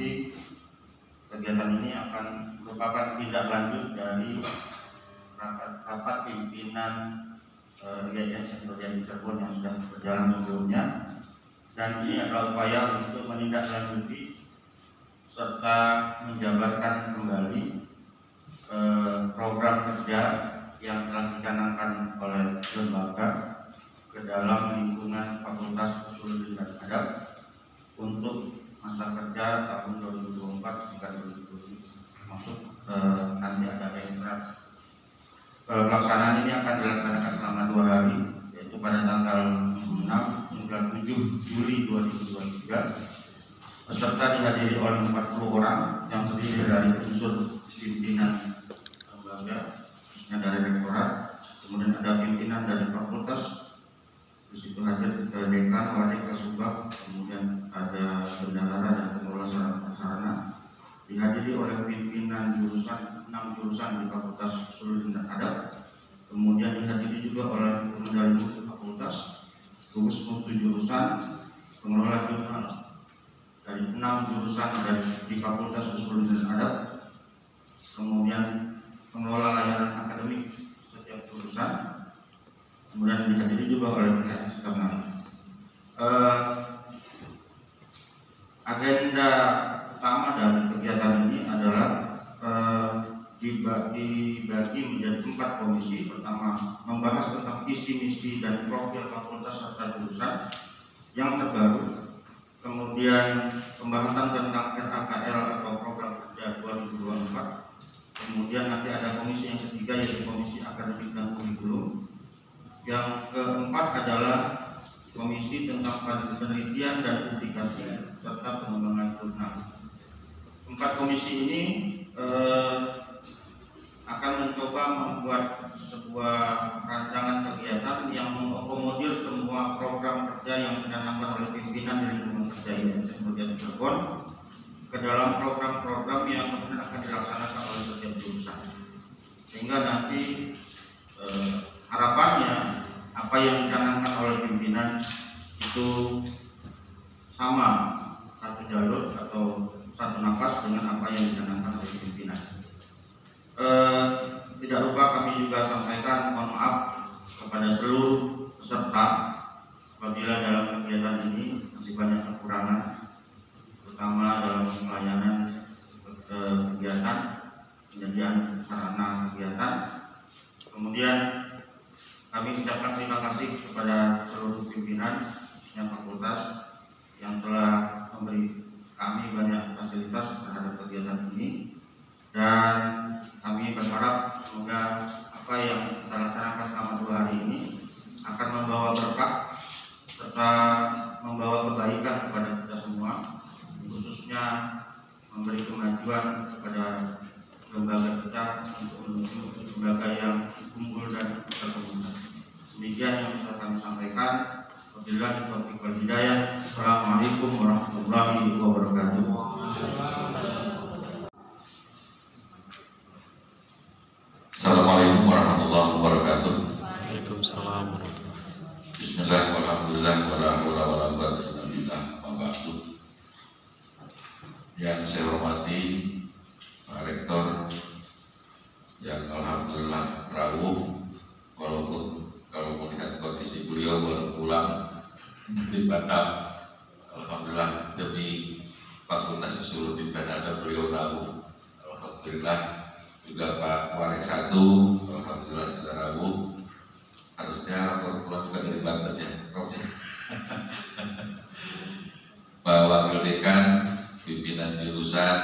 nanti kegiatan ini akan merupakan tindak lanjut dari rapat pimpinan IAS Ekonomi Cirebon yang sudah berjalan sebelumnya, dan ini adalah upaya untuk menindaklanjuti serta menjabarkan kembali program kerja yang telah dicanangkan oleh lembaga ke dalam lingkungan Fakultas Sosiologi dan Adab untuk masa kerja tahun 2024 hingga 2027, masuk nanti ada registrasi. Pelaksanaan ini akan dilaksanakan selama 2 hari, yaitu pada tanggal 6 hingga 7 Juli 2023. Peserta dihadiri oleh 40 orang yang terdiri dari unsur pimpinan lembaga, khususnya dari rektorat, kemudian ada pimpinan dari fakultas, di situ hadir dekan, wadik, kasubag, kemudian ada bendahara dan pengelola sarana. Dihadiri oleh pimpinan jurusan 6 jurusan di Fakultas Sosiologi dan Adab, kemudian dihadiri juga oleh pengendali mutu fakultas, gugus mutu jurusan, pengelola jurnal dari 6 jurusan di Fakultas Sosiologi dan Adab, kemudian pengelola layanan akademik setiap jurusan, kemudian dihadiri juga oleh pihak eksternal. Agenda utama dari kegiatan ini adalah dibagi menjadi 4 komisi. Pertama, membahas tentang visi misi dan profil fakultas serta jurusan yang terbaru. Kemudian pembahasan tentang RAKL atau program kerja 2024. Kemudian nanti ada komisi yang ketiga, yaitu komisi akademik dan kurikulum. Yang keempat adalah komisi tentang penelitian dan publikasi serta pengembangan jurnal. 4 komisi ini akan mencoba membuat sebuah rancangan kegiatan yang mengakomodir semua program kerja yang dicanangkan oleh pimpinan di lingkungan kerja IAS Ekonomi Cirebon ke dalam program-program yang kemudian akan dilaksanakan oleh setiap jurusan, sehingga nanti harapannya apa yang dicanangkan oleh pimpinan itu sama, satu jalur atau satu nafas dengan apa yang dicanangkan oleh pimpinan. Tidak lupa kami juga sampaikan mohon maaf kepada seluruh peserta apabila dalam kegiatan ini masih banyak kekurangan, terutama dalam pelayanan kegiatan, penyediaan sarana kegiatan. Kemudian kami ucapkan terima kasih kepada seluruh pimpinan yang fakultas yang telah memberi kami banyak fasilitas terhadap kegiatan ini, dan kami berharap semoga apa yang kita laksanakan selama 2 hari ini akan membawa berkah serta membawa kebaikan kepada kita semua, khususnya memberi kemajuan kepada lembaga kita untuk menuju lembaga yang unggul dan berkelanjutan. Demikian yang bisa kami sampaikan. Wabillahi taufiq wal hidayah. Assalamualaikum warahmatullahi wabarakatuh. Assalamualaikum warahmatullahi wabarakatuh. Waalaikumsalam. Bismillah, walhamdulillah, wala haula wala quwwata illa billah, wa ba'du. Yang saya hormati Pak Rektor yang alhamdulillah rawuh, walaupun kalau melihat kondisi beliau baru pulang di Batam, alhamdulillah demi Fakultas Sosiologi dan Adab beliau rawuh. Alhamdulillah juga Pak Warek 1, alhamdulillah sudah rawuh. Harusnya baru pulang juga dari Banten ya, Prof. Pak Wakil Dekan, pimpinan jurusan,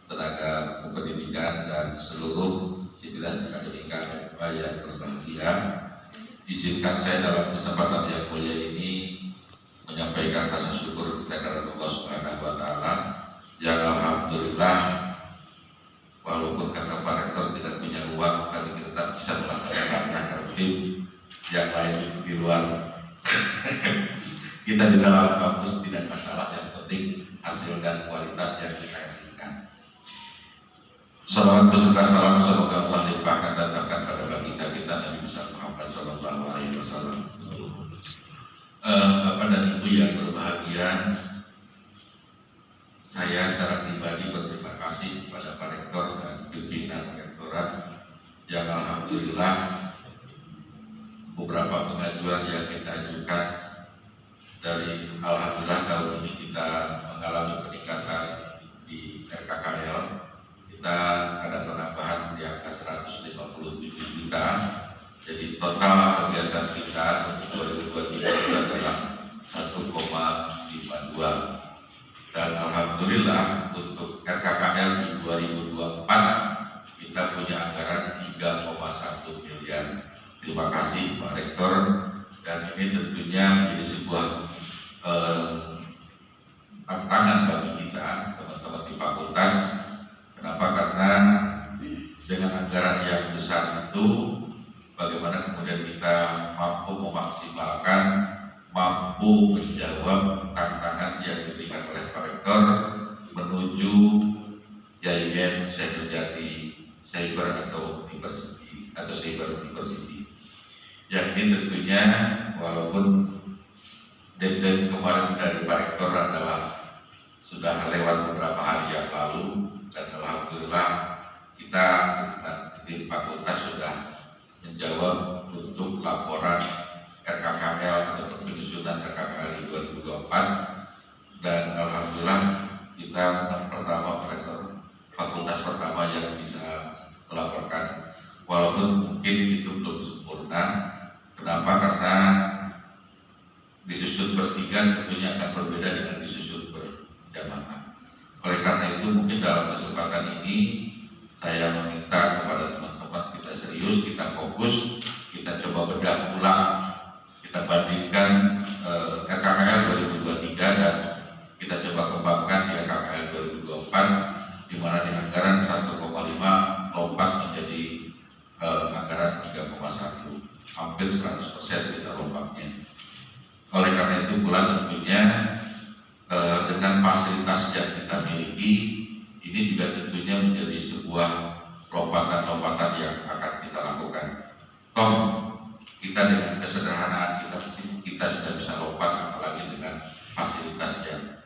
tenaga kependidikan dan seluruh sivitas akademika yang berbahagia. Izinkan saya dalam kesempatan yang mulia ini menyampaikan rasa syukur kepada Allah Subhanahu wa Ta'ala yang alhamdulillah walaupun kata Pak Rektor tidak punya uang, tapi kita tetap bisa melaksanakan akademik yang lain di luar. Kita di dalam kampus tidak masalah, yang penting hasil dan kualitas yang kita inginkan. Salawat beserta salam semoga Allah limpahkan dan datangkan pada baginda kita Nabi Muhammad Sallallahu Alaihi Wasallam. Bapak dan Ibu yang berbahagia, saya secara pribadi berterima kasih kepada Pak Rektor dan pimpinan Rektorat yang alhamdulillah beberapa pengajuan yang kita ajukan dari alhamdulillah tahun ini kita mengalami peningkatan di RKKL. Kita ada penambahan di angka 157 juta. Jadi total kegiatan kita untuk 2023 itu adalah 1,52. Dan alhamdulillah untuk RKKL di 2024 kita punya anggaran 3,1 miliar. Terima kasih Pak Rektor, dan ini tentunya menjadi sebuah tantangan bagi kita teman-teman di fakultas. Kenapa? Karena dengan anggaran yang besar itu bagaimana kemudian kita mampu memaksimalkan, mampu menjawab tantangan yang diberikan oleh Pak Rektor menuju YIN Syekh Nurjati Cyber atau University atau Cyber University. Yang ini tentunya walaupun deadline kemarin dari Pak Rektor adalah sudah lewat beberapa hari yang lalu, dan alhamdulillah kita di fakultas sudah menjawab untuk laporan RKKL atau penyusunan RKKL di 2024, dan alhamdulillah kita pertama rektor fakultas pertama yang bisa melaporkan, walaupun mungkin itu belum sempurna. Kenapa? Karena disusun bertiga tentunya akan berbeda dengan disusun berjamaah. Oleh karena itu mungkin dalam kesempatan ini saya meminta kepada teman-teman kita serius, kita fokus, kita coba bedah ulang, kita bandingkan RKKL 2023 dan kita coba kembangkan di RKKL 2024, di mana di anggaran 1,5 lompat menjadi anggaran 3,1, hampir 100% kita lompatnya. Oleh karena itu pula tentunya dengan fasilitas yang kita miliki ini juga tentunya menjadi sebuah lompatan-lompatan yang akan kita lakukan. Toh kita dengan kesederhanaan kita sudah bisa lompat, apalagi dengan fasilitas yang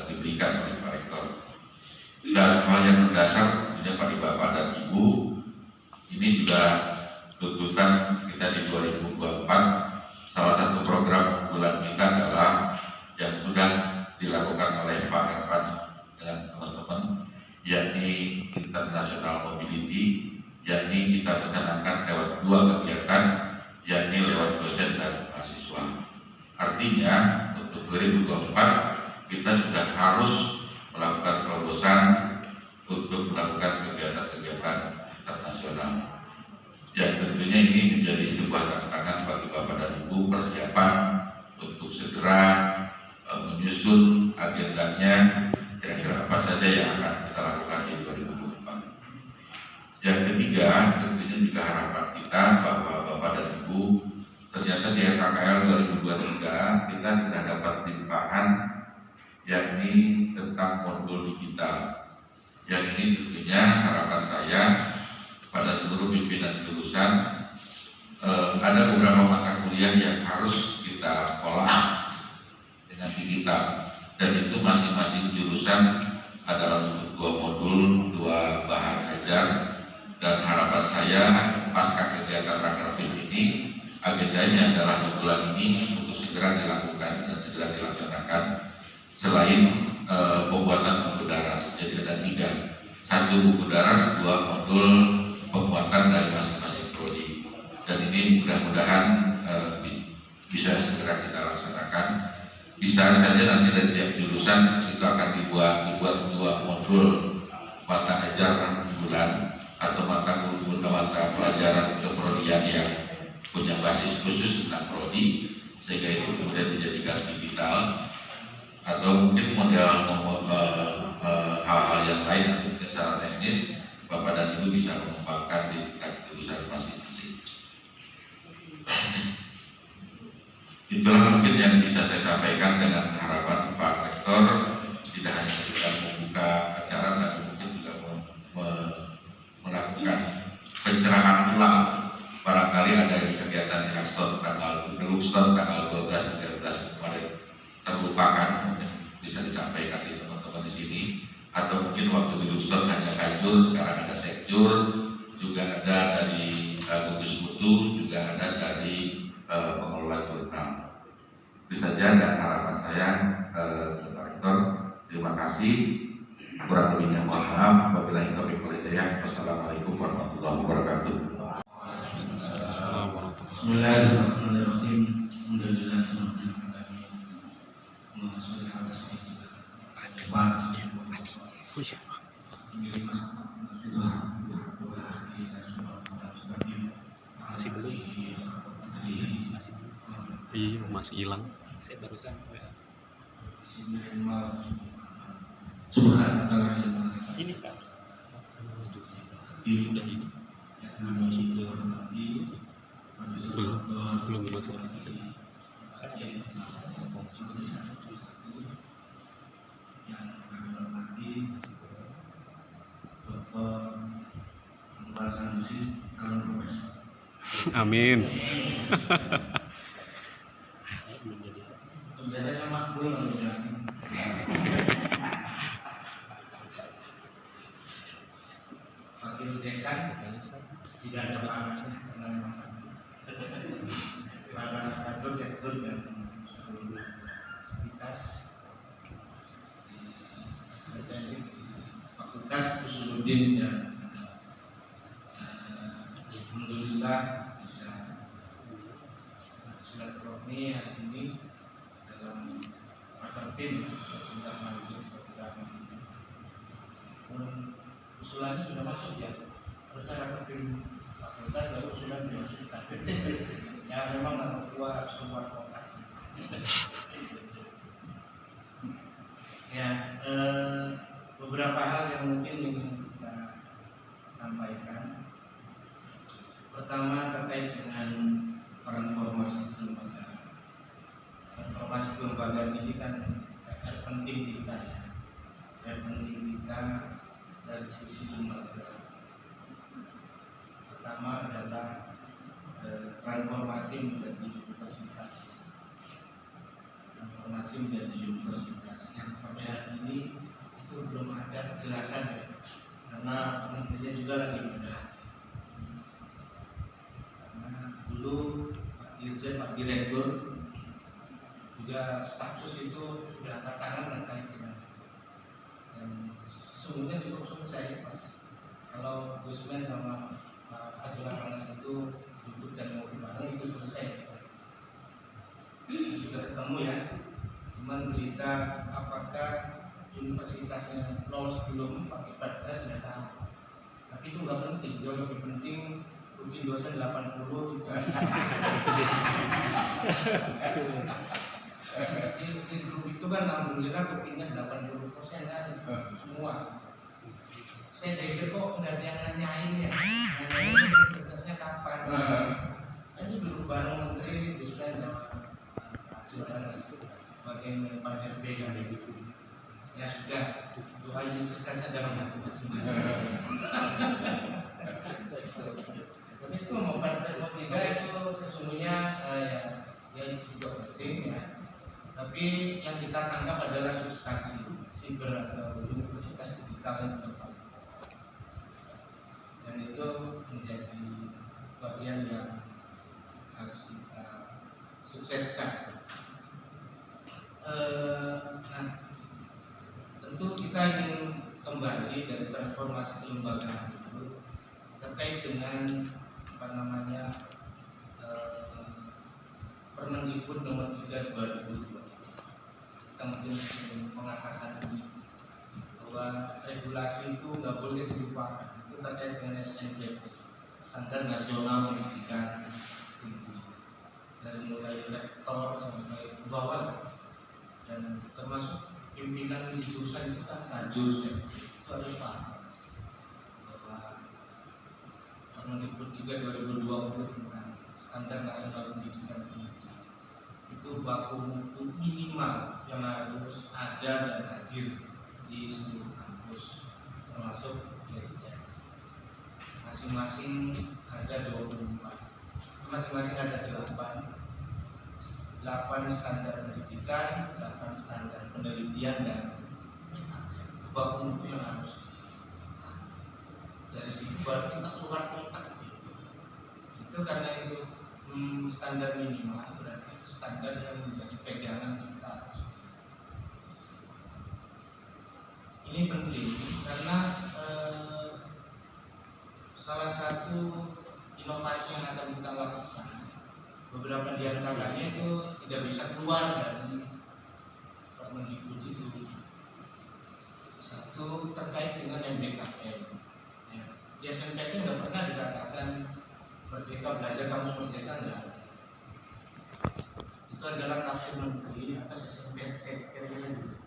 diberikan oleh Pak Rektor. Dan hal yang mendasar tentunya pada Bapak dan Ibu, ini juga tuntutan kita di 2024. Salah satu program unggulan kita adalah yang sudah dilakukan oleh Pak Ervan dengan teman-teman, yakni International Mobility, yakni kita mencanangkan lewat 2 kegiatan, yakni lewat dosen dan mahasiswa. Artinya untuk 2024 kita sudah harus melakukan terobosan untuk melakukan kegiatan-kegiatan internasional, yang tentunya ini menjadi sebuah tantangan bagi Bapak dan Ibu persiapan untuk segera menyusun agendanya, kira-kira apa saja yang akan kita lakukan di 2024. Yang ketiga, tentunya juga harapan kita bahwa Bapak dan Ibu ternyata di RKKL 2023 kita sudah dapat limpahan, yakni tentang modul digital. Yang ini tentunya harapan saya pada seluruh pimpinan jurusan, ada beberapa mata kuliah yang harus kita olah dengan digital, dan itu masing-masing jurusan adalah 2 modul, 2 bahan ajar. Dan harapan saya pasca kegiatan raker ini agendanya adalah di bulan ini untuk segera dilakukan dan segera dilaksanakan. Selain pembuatan buku daras, jadi ada 3, 1 buku daras, 2 modul pembuatan dari masing-masing prodi, dan ini mudah-mudahan bisa segera kita laksanakan. Bisa saja nanti dari tiap jurusan itu akan dibuat 2 modul mata ajar bulan atau mata pelajaran keprodian yang punya basis khusus tentang prodi, sehingga itu kemudian dijadikan digital, atau mungkin model hal-hal yang lain atau mungkin secara teknis Bapak dan Ibu bisa mengembangkan di tingkat jurusan masing-masing. Itulah mungkin yang bisa saya sampaikan dengan harapan Pak Rektor tidak hanya sekedar membuka acara, tapi mungkin juga melakukan pencerahan ulang. Barangkali ada kegiatan Luxton tanggal 12-13 kemarin terlupakan, mungkin bisa disampaikan di teman-teman di sini. atau mungkin waktu di Luster hanya Kajur, sekarang ada Sekjur, juga ada dari gugus mutu, juga ada dari pengelola jurnal. Itu saja dan harapan saya, Pak Rektor. Terima kasih. Kurang lebihnya mohon maaf. Wabillahi taufiq wal hidayah. Wassalamualaikum warahmatullahi wabarakatuh. Bismillahirrahmanirrahim. Alhamdulillahirabbil alamin. Allahumma shalli ala sayyidina masih hilang. Saya barusan ini Pak. Belum masuk. Amin. Biasanya makbul udah. Wakil dekan tidak ada panasnya karena memang sakit. Panas kantor sektor dan seluruh aktivitas dari Fakultas Usuluddin dan alhamdulillah bisa silaturahmi hari ini dalam tim tentang melanjut program ini. Usulannya sudah masuk ya, harusnya rapat tim fakultas baru usulan dimasukkan. Ya memang nama tua harus keluar kota. Ya beberapa hal yang mungkin ingin kita sampaikan. Pertama terkait dengan transformasi kelembagaan. Transformasi kelembagaan ini kan PR penting kita ya, PR penting kita dari sisi lembaga. Pertama adalah transformasi menjadi universitas, transformasi menjadi universitas yang sampai hari ini itu belum ada kejelasan ya, karena menterinya juga lagi membahas. Karena dulu Pak Dirjen, Pak Direktur juga stafsus itu sudah angkat tangan terkait dengan itu, dan sesungguhnya cukup selesai pas kalau Gusmen sama Pak Asulanas itu duduk dan ngobrol bareng itu selesai. Sudah ketemu ya, cuman berita apakah universitasnya lolos belum Pak Ibadah sudah tahu, tapi itu nggak penting, jauh lebih penting mungkin dosen 80 itu. Di grup itu kan alhamdulillah buktinya 80% kan semua. Saya pikir kok nggak ada yang nanyain ya, nanyain universitasnya kapan. Ini duduk bareng menteri Gusmen sama Suasana sebagai Pak RB kan itu. Ya sudah, doa universitasnya dalam hati masing-masing. Tapi itu mau tiga itu sesungguhnya ya itu juga penting ya. Tapi yang kita tangkap adalah substansi siber atau universitas digital yang depan. Dan itu menjadi bagian yang harus kita sukseskan. Nah, tentu kita ingin kembali dari transformasi kelembagaan itu terkait dengan Permendikbud nomor 3 2002. Kita mungkin mengatakan bahwa regulasi itu nggak boleh dilupakan. Itu terkait dengan SNPP, Standar Nasional Pendidikan Tinggi, dari mulai rektor sampai ke bawah, dan termasuk pimpinan di jurusan itu kan tajus ya. Itu harus paham bahwa Permendikbud 3 2020 tentang Standar Nasional Pendidikan Tinggi itu baku mutu minimal yang harus ada dan hadir di seluruh kampus, termasuk IAIN. Masing-masing ada 24, masing-masing ada 8 standar pendidikan, 8 standar penelitian dan baku mutu baru kita keluar kontak gitu. Itu karena itu standar minimal, berarti itu standar yang menjadi pegangan kita. Ini penting karena salah satu inovasi yang akan kita lakukan, beberapa di antaranya itu tidak bisa keluar dari Permendikbud itu. Satu terkait dengan MBKM. Ya, di SNMPTN nggak pernah dikatakan merdeka belajar kamus merdeka, nggak ada. Itu adalah tafsir menteri atas SNMPTN kira-kira gitu.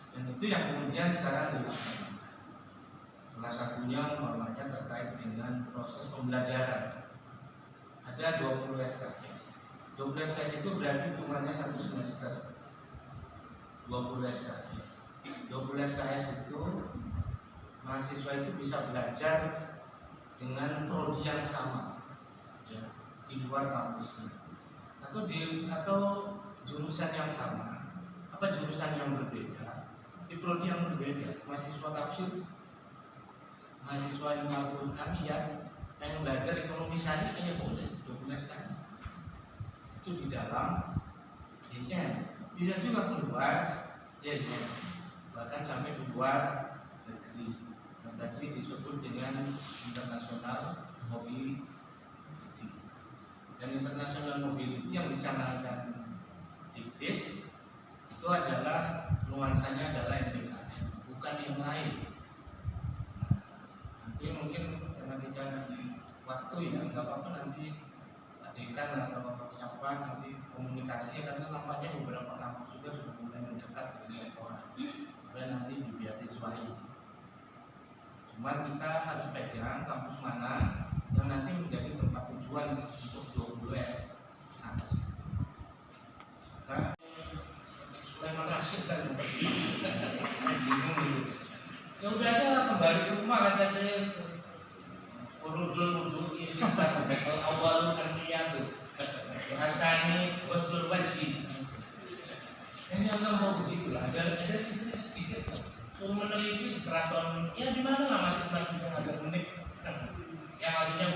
Dan itu yang kemudian sekarang dilakukan. Salah satunya umpamanya terkait dengan proses pembelajaran. Ada 20 SKS. 20 SKS itu berarti hitungannya 1 semester. 20 SKS. 20 SKS itu mahasiswa itu bisa belajar dengan prodi yang sama, ya, di luar kampusnya, atau jurusan yang sama, apa jurusan yang berbeda, di prodi yang berbeda. Mahasiswa tafsir, mahasiswa ilmu Al-Quran yang belajar ekonomi syariah hanya boleh 12 SKS. Itu di dalam, bisa juga keluar, ya, bahkan sampai di luar negeri. Yang tadi disebut dengan international mobility. Dan international mobility yang dicanangkan Diktis itu adalah nuansanya adalah MBKM, bukan yang lain. Nanti mungkin karena kita waktu ya nggak apa-apa, nanti adekan atau siapa nanti komunikasi, karena nampaknya beberapa kampus juga sudah mulai mendekat dengan orang. Dan nanti di beasiswai. Cuman kita harus pegang kampus mana yang nanti menjadi tempat tujuan untuk 20 Nah, Sulaiman Rashid kan yang bingung gitu. Ya udah aja kembali ke rumah, kata saya. Furudul wudu'i sitat awal kan tuh. Rasani wasul wajib. Ini orang mau begitulah. Ada sedikit suruh meneliti di keraton. Ya di mana lah masing-masing yang ada unik. Yang akhirnya